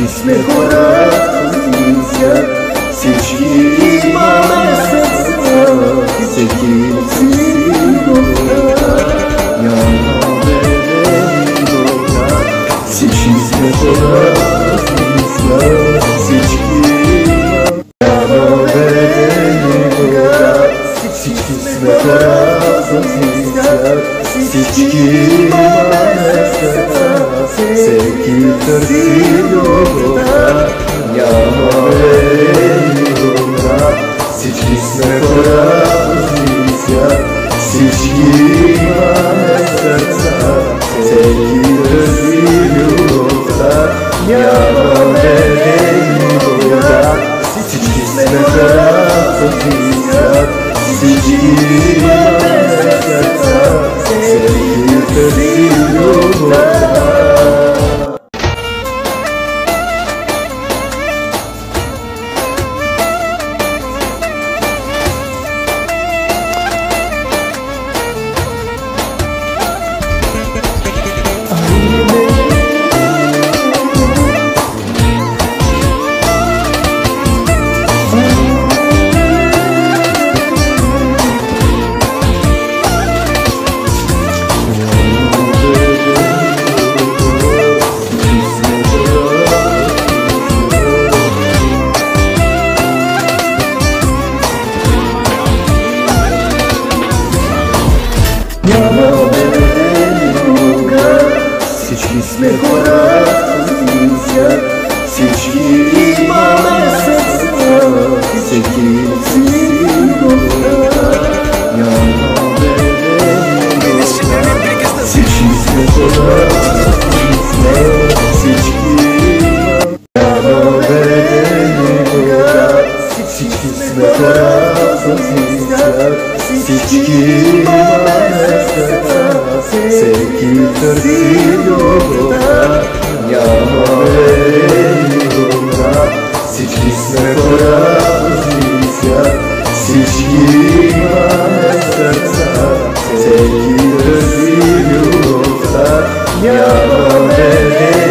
сме хора свят, всички имаме сърца, всеки си добра, няма белени вода. Всички сме хора свят, всички няма белени вода. Всички сме хора свят, всички имаме сърца, всеки търси любовта, няма белени вода. Всички сме хора свят, всички имаме сърца, всеки търси любовта, няма белени вода. Всички сме хора свят, всички имаме сърца, всеки търси любовта. Няма белени вода. Всички сме хора свят, всички имаме сърца, всеки си добра, няма белени вода. Всички сме хора свят, всички няма белени вода. Всички сме хора свят, всички имаме сърца, всеки търси любовта, няма белени вода. Всички сме хора свят, всички имаме сърца, всеки търси любовта, няма белени вода.